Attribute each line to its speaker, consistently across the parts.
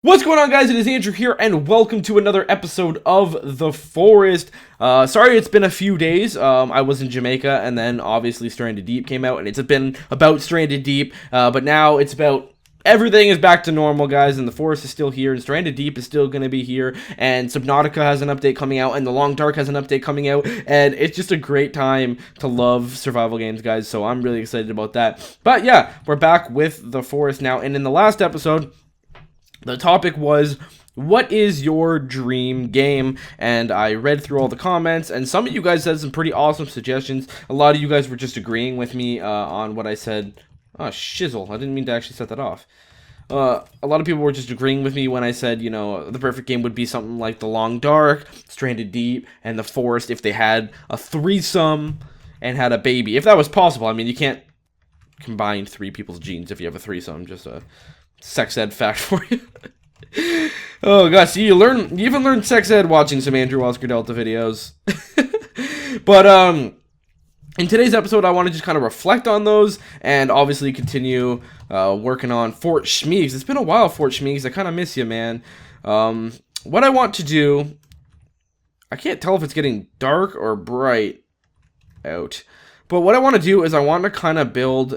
Speaker 1: What's going on, guys? It is Andrew here, and welcome to another episode of The Forest. Sorry it's been a few days. I was in Jamaica, and then obviously Stranded Deep came out, and it's been about Stranded Deep, but now it's about everything is back to normal, guys, and The Forest is still here, and Stranded Deep is still going to be here, and Subnautica has an update coming out, and The Long Dark has an update coming out, and it's just a great time to love survival games, guys, so I'm really excited about that. But yeah, we're back with The Forest now, and in the last episode, the topic was, what is your dream game? And I read through all the comments, and some of you guys said some pretty awesome suggestions. A lot of you guys were just agreeing with me on what I said. Oh, shizzle. I didn't mean to actually set that off. A lot of people were just agreeing with me when I said, you know, the perfect game would be something like The Long Dark, Stranded Deep, and The Forest if they had a threesome and had a baby. If that was possible. I mean, you can't combine three people's genes if you have a threesome. Just a sex ed fact for you. Oh gosh, you even learn sex ed watching some Andrew Oscar Delta videos. But in today's episode, I want to just kind of reflect on those and obviously continue working on Fort Schmees. It's been a while, Fort Schmees. I kind of miss you, man. What I want to do, I can't tell if it's getting dark or bright out, but what I want to do is I want to kind of build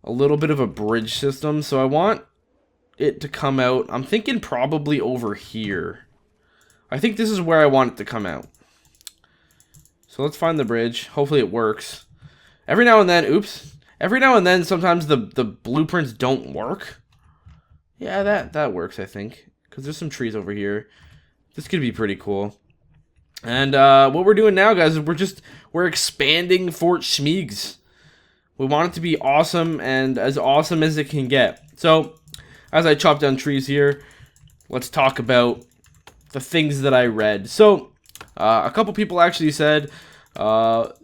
Speaker 1: a little bit of a bridge system. So I want it to come out. I'm thinking probably over here. I think this is where I want it to come out. So let's find the bridge. Hopefully it works. Every now and then, oops. Every now and then, sometimes the blueprints don't work. Yeah, that works, I think. Because there's some trees over here. This could be pretty cool. And what we're doing now, guys, is we're expanding Fort Schmees. We want it to be awesome and as awesome as it can get. So, as I chop down trees here, let's talk about the things that I read. So, a couple people actually said that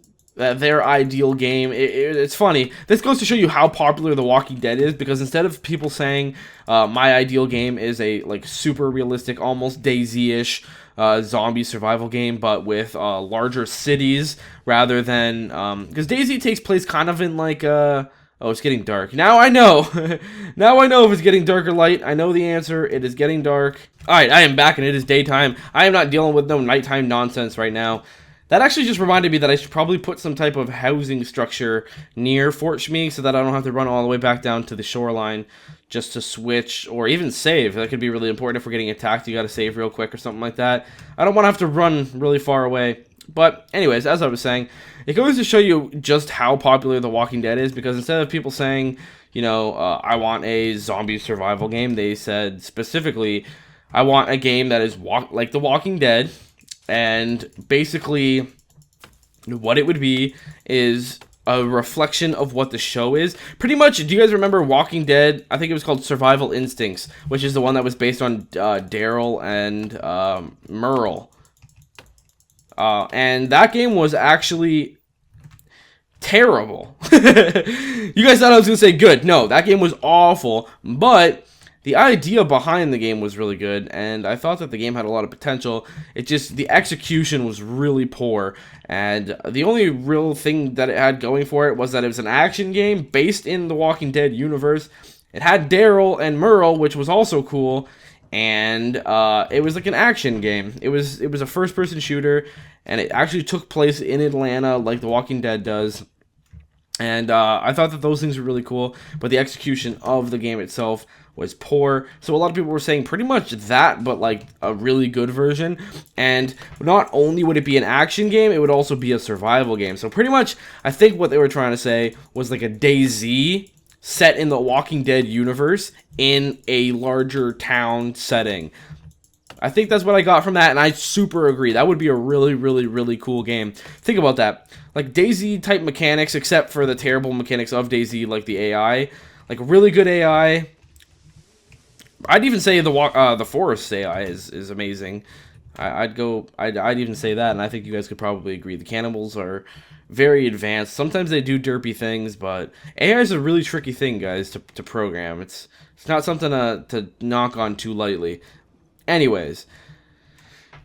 Speaker 1: their ideal game, it's funny. This goes to show you how popular The Walking Dead is, because instead of people saying my ideal game is a like super realistic, almost DayZ-ish zombie survival game, but with larger cities rather than because DayZ takes place kind of in like oh, it's getting dark now. I know. Now I know if it's getting dark or light. I know the answer. It is getting dark. All right, I am back and it is daytime. I am not dealing with no nighttime nonsense right now. That actually just reminded me that I should probably put some type of housing structure near Fort Schmees so that I don't have to run all the way back down to the shoreline just to switch or even save. That could be really important if we're getting attacked. You got to save real quick or something like that. I don't want to have to run really far away. But anyways, as I was saying, it goes to show you just how popular The Walking Dead is, because instead of people saying, you know, I want a zombie survival game, they said specifically, I want a game that is like The Walking Dead. And basically, what it would be is a reflection of what the show is. Pretty much, do you guys remember Walking Dead? I think it was called Survival Instincts, which is the one that was based on Daryl and Merle. And that game was actually terrible. You guys thought I was going to say good. No, that game was awful, but the idea behind the game was really good, and I thought that the game had a lot of potential. It just, the execution was really poor, and the only real thing that it had going for it was that it was an action game based in the Walking Dead universe. It had Daryl and Merle, which was also cool, and it was like an action game. It was a first-person shooter, and it actually took place in Atlanta like The Walking Dead does. And I thought that those things were really cool, but the execution of the game itself was poor. So a lot of people were saying pretty much that, but like a really good version. And not only would it be an action game, it would also be a survival game. So pretty much, I think what they were trying to say was like a DayZ set in the Walking Dead universe in a larger town setting. I think that's what I got from that, and I super agree. That would be a really, really, really cool game. Think about that. Like DayZ type mechanics, except for the terrible mechanics of DayZ, like the AI. Like really good AI. I'd even say the Forest AI is amazing. I'd even say that, and I think you guys could probably agree. The cannibals are very advanced. Sometimes they do derpy things, but AI is a really tricky thing, guys, to program. It's not something to knock on too lightly. Anyways,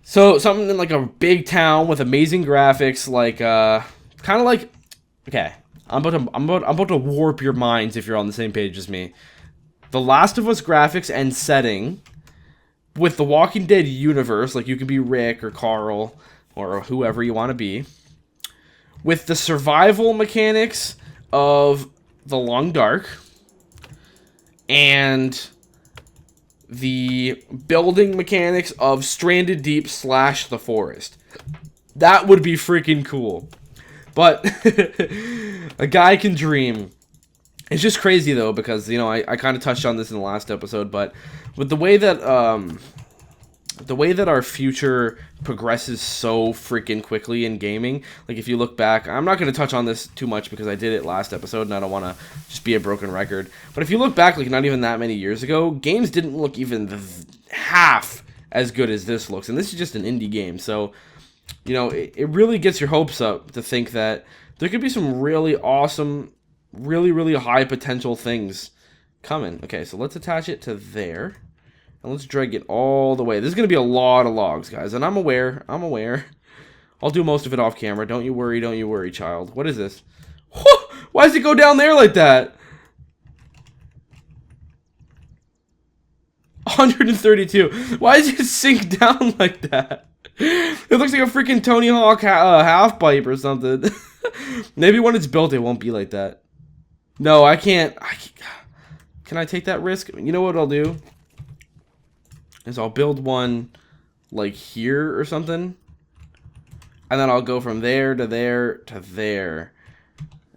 Speaker 1: so something in like a big town with amazing graphics, like kind of like, okay, I'm about to warp your minds if you're on the same page as me. The Last of Us graphics and setting with the Walking Dead universe, like you could be Rick or Carl or whoever you want to be, with the survival mechanics of The Long Dark and the building mechanics of Stranded Deep / The Forest. That would be freaking cool. But a guy can dream. It's just crazy though, because you know I kind of touched on this in the last episode, but with the way that our future progresses so freaking quickly in gaming, like if you look back, I'm not going to touch on this too much because I did it last episode and I don't want to just be a broken record. But if you look back, like not even that many years ago, games didn't look even half as good as this looks, and this is just an indie game, so you know it really gets your hopes up to think that there could be some really awesome, really high potential things coming. Okay, so let's attach it to there. And let's drag it all the way. This is going to be a lot of logs, guys. And I'm aware. I'll do most of it off camera. Don't you worry, child. What is this? Why does it go down there like that? 132. Why does it sink down like that? It looks like a freaking Tony Hawk half pipe or something. Maybe when it's built, it won't be like that. No, I can't. Can I take that risk? You know what I'll do? Is I'll build one like here or something, and then I'll go from there to there to there,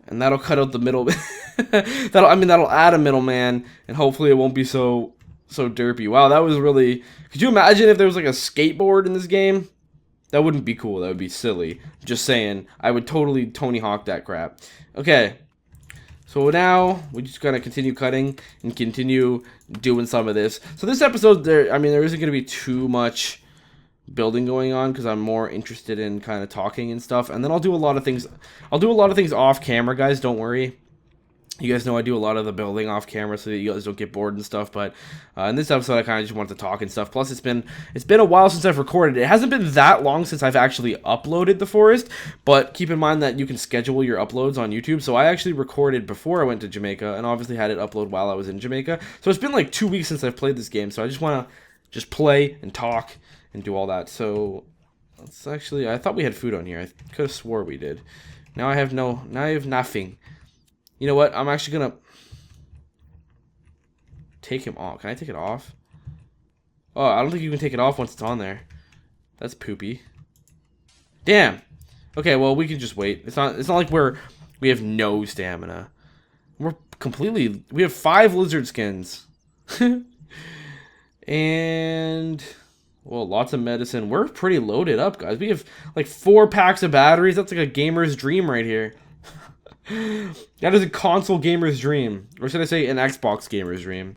Speaker 1: and that'll cut out the middle. that'll add a middleman, and hopefully it won't be so derpy. Wow, that was really. Could you imagine if there was like a skateboard in this game? That wouldn't be cool. That would be silly. Just saying. I would totally Tony Hawk that crap. Okay. So now we just gotta continue cutting and continue doing some of this. So this episode, there isn't gonna be too much building going on because I'm more interested in kind of talking and stuff. And then I'll do a lot of things. I'll do a lot of things off camera, guys. Don't worry. You guys know I do a lot of the building off camera so that you guys don't get bored and stuff. But in this episode, I kind of just wanted to talk and stuff. Plus, it's been a while since I've recorded. It hasn't been that long since I've actually uploaded The Forest. But keep in mind that you can schedule your uploads on YouTube. So I actually recorded before I went to Jamaica and obviously had it upload while I was in Jamaica. So it's been like 2 weeks since I've played this game. So I just want to just play and talk and do all that. So let's actually, I thought we had food on here. I could have swore we did. Now I have nothing. You know what? I'm actually going to take him off. Can I take it off? Oh, I don't think you can take it off once it's on there. That's poopy. Damn. Okay, well, we can just wait. It's not like we have no stamina. We have 5 lizard skins. And well, lots of medicine. We're pretty loaded up, guys. We have like 4 packs of batteries. That's like a gamer's dream right here. That is a console gamer's dream. Or should I say an Xbox gamer's dream.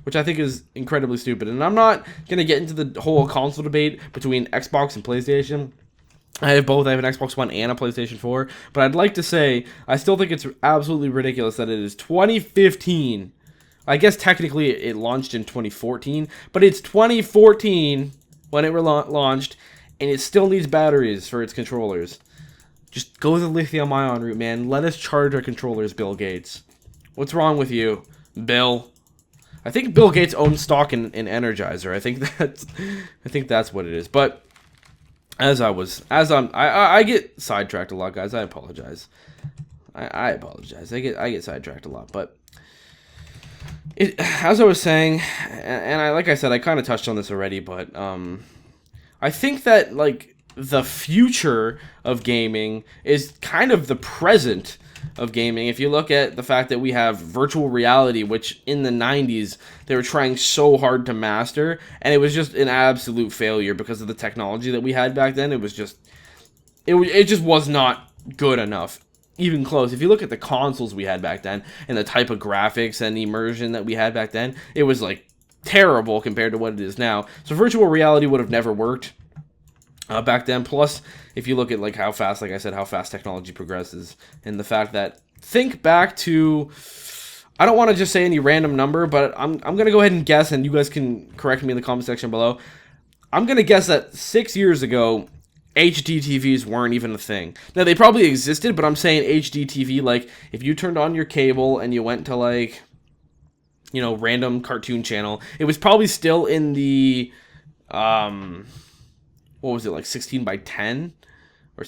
Speaker 1: Which I think is incredibly stupid. And I'm not going to get into the whole console debate between Xbox and PlayStation. I have both. I have an Xbox One and a PlayStation 4. But I'd like to say, I still think it's absolutely ridiculous that it is 2015. I guess technically it launched in 2014. But it's 2014 when it launched. And it still needs batteries for its controllers. Just go the lithium-ion route, man. Let us charge our controllers, Bill Gates. What's wrong with you, Bill? I think Bill Gates owns stock in Energizer. I think that's what it is. But I get sidetracked a lot, guys. I apologize. I apologize. I get sidetracked a lot. But as I was saying, and like I said, I kind of touched on this already. But I think that like the future of gaming is kind of the present of gaming. If you look at the fact that we have virtual reality, which in the 90s they were trying so hard to master, and it was just an absolute failure because of the technology that we had back then. It was just it just was not good enough, even close. If you look at the consoles we had back then and the type of graphics and immersion that we had back then, it was like terrible compared to what it is now. So virtual reality would have never worked back then. Plus, if you look at like how fast, like I said, how fast technology progresses, and the fact that, think back to, I don't want to just say any random number, but I'm gonna go ahead and guess, and you guys can correct me in the comment section below. I'm gonna guess that 6 years ago, HD TVs weren't even a thing. Now they probably existed, but I'm saying HD TV, like if you turned on your cable and you went to like, you know, random cartoon channel. It was probably still in the, what was it, like 16 by 10? Or,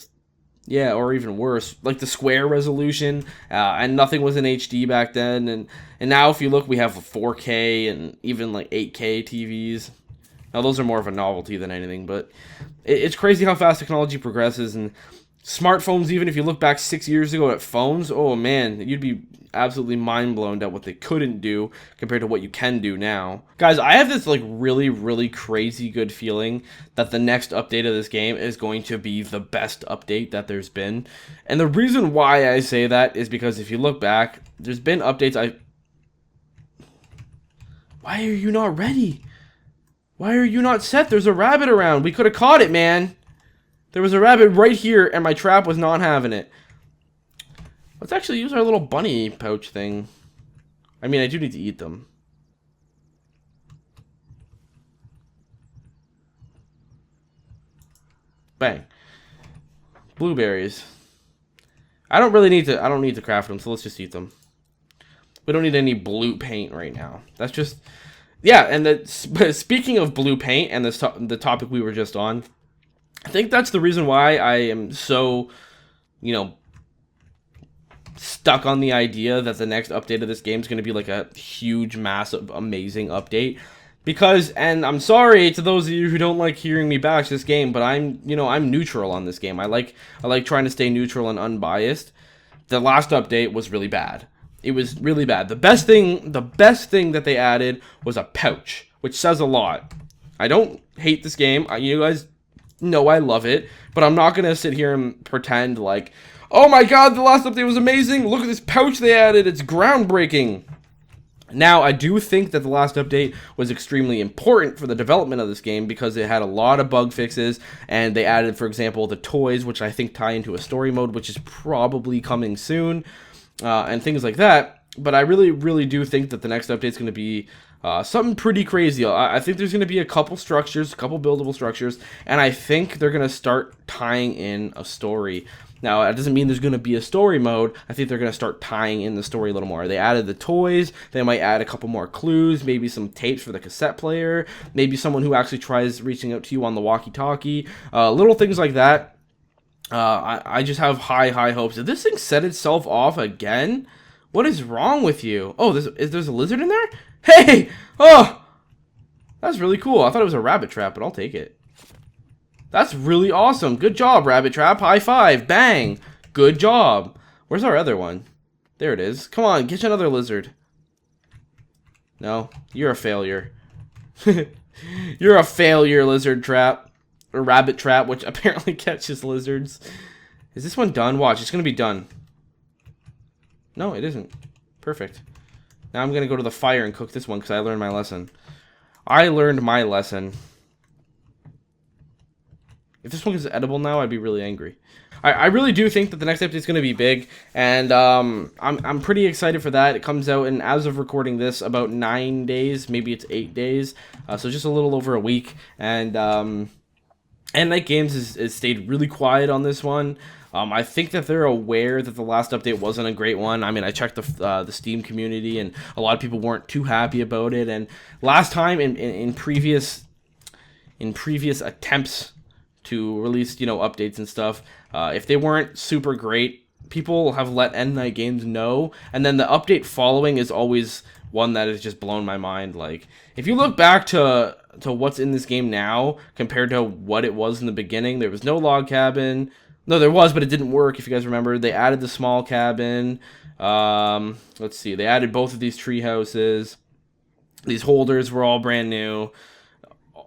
Speaker 1: yeah, or even worse, like the square resolution, and nothing was in HD back then. And now if you look, we have 4K and even like 8K TVs. Now those are more of a novelty than anything, but it's crazy how fast technology progresses. And smartphones, even if you look back 6 years ago at phones, oh man, you'd be absolutely mind blown at what they couldn't do compared to what you can do now. Guys, I have this like really crazy good feeling that the next update of this game is going to be the best update that there's been. And the reason why I say that is because if you look back, there's been updates Why are you not ready? Why are you not set? There's a rabbit around. We could have caught it, man. There was a rabbit right here, and my trap was not having it. Let's actually use our little bunny pouch thing. I mean, I do need to eat them. Bang. Blueberries. I don't need to craft them, so let's just eat them. We don't need any blue paint right now. That's just... Yeah, and speaking of blue paint and the topic we were just on, I think that's the reason why I am so, you know, stuck on the idea that the next update of this game is going to be like a huge, massive, amazing update. Because, and I'm sorry to those of you who don't like hearing me bash this game, but I'm neutral on this game. I like trying to stay neutral and unbiased. The last update was really bad. It was really bad. The best thing that they added was a pouch, which says a lot. I don't hate this game. You guys know I love it, but I'm not gonna sit here and pretend like, oh my god, the last update was amazing. Look at this pouch they added. It's groundbreaking. Now, I do think that the last update was extremely important for the development of this game because it had a lot of bug fixes, and they added, for example, the toys, which I think tie into a story mode, which is probably coming soon. And things like that. But I really do think that the next update is going to be something pretty crazy. I think there's going to be a couple structures, a couple buildable structures, and I think they're going to start tying in a story. Now, that doesn't mean there's going to be a story mode. I think they're going to start tying in the story a little more. They added the toys. They might add a couple more clues, maybe some tapes for the cassette player, maybe someone who actually tries reaching out to you on the walkie-talkie, little things like that. I just have high hopes. Did this thing set itself off again? What is wrong with you? Oh, there's a lizard in there? Hey! Oh! That's really cool. I thought it was a rabbit trap, but I'll take it. That's really awesome. Good job, rabbit trap. High five. Bang. Good job. Where's our other one? There it is. Come on, get you another lizard. No, you're a failure. You're a failure, lizard trap. Or rabbit trap, which apparently catches lizards. Is this one done? Watch, it's gonna be done. No, it isn't. Perfect. Now I'm gonna go to the fire and cook this one because I learned my lesson. I learned my lesson. If this one is edible now, I'd be really angry. I really do think that the next update is going to be big, and I'm pretty excited for that. It comes out in, as of recording this, about 9 days, maybe it's 8 days, so just a little over a week, and Night Games has stayed really quiet on this one. I think that they're aware that the last update wasn't a great one. I mean, I checked the Steam community, and a lot of people weren't too happy about it. And last time in previous attempts to release, updates and stuff, if they weren't super great, people have let Night Games know. And then the update following is always one that has just blown my mind. Like, if you look back to what's in this game now compared to what it was in the beginning, there was no log cabin. No, there was, but it didn't work. If you guys remember, they added the small cabin. Let's see, they added both of these tree houses. These holders were all brand new.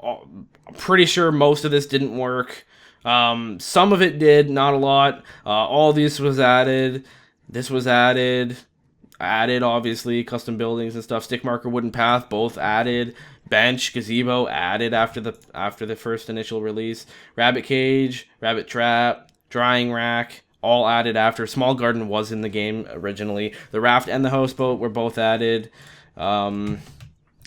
Speaker 1: I'm pretty sure most of this didn't work. Some of it did, not a lot. All this was added. This was added. Added, obviously, custom buildings and stuff. Stick marker, wooden path, both added. Bench, gazebo, added after the first initial release. Rabbit cage, rabbit trap, drying rack, all added after. Small garden was in the game originally. The raft and the houseboat were both added.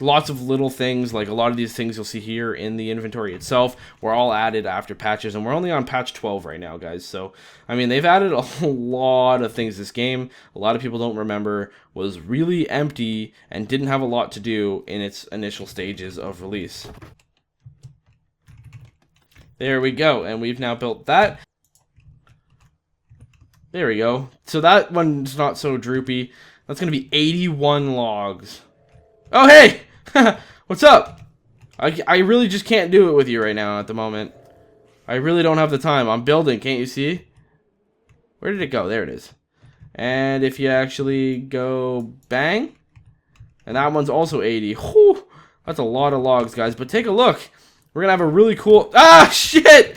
Speaker 1: lots of little things, like a lot of these things you'll see here in the inventory itself, were all added after patches, and we're only on patch 12 right now, guys. So, I mean, they've added a lot of things. This game, a lot of people don't remember, was really empty and didn't have a lot to do in its initial stages of release. There we go, and we've now built that. There we go. So that one's not so droopy. That's going to be 81 logs. Oh, hey! What's up? I really just can't do it with you right now at the moment. I really don't have the time. I'm building, can't you see? Where did it go? There it is. And if you actually go bang, and that one's also 80. Whew, that's a lot of logs, guys. But take a look. We're going to have a really cool... Ah, shit!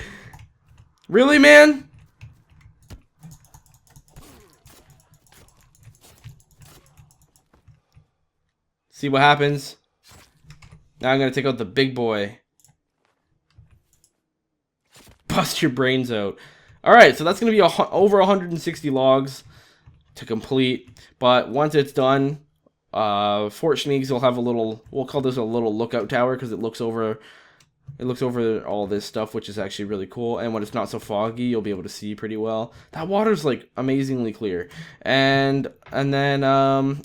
Speaker 1: Really, man? See what happens. Now I'm going to take out the big boy. Bust your brains out. Alright, so that's going to be over 160 logs to complete. But once it's done, Fort Schmees will have a little, we'll call this a little lookout tower because it looks over all this stuff, which is actually really cool. And when it's not so foggy, you'll be able to see pretty well. That water's like amazingly clear. And then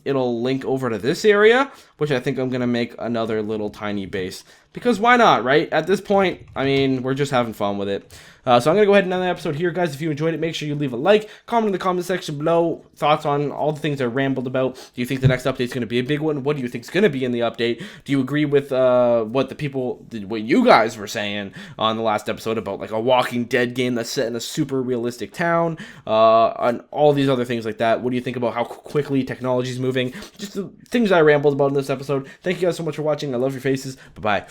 Speaker 1: it'll link over to this area, which I think I'm gonna make another little tiny base, because why not, right? At this point, I mean, we're just having fun with it. So I'm going to go ahead and end the episode here, guys. If you enjoyed it, make sure you leave a like, comment in the comment section below, thoughts on all the things I rambled about. Do you think the next update is going to be a big one? What do you think is going to be in the update? Do you agree with what you guys were saying on the last episode about like a Walking Dead game that's set in a super realistic town, and all these other things like that? What do you think about how quickly technology is moving? Just the things I rambled about in this episode. Thank you guys so much for watching. I love your faces. Bye-bye.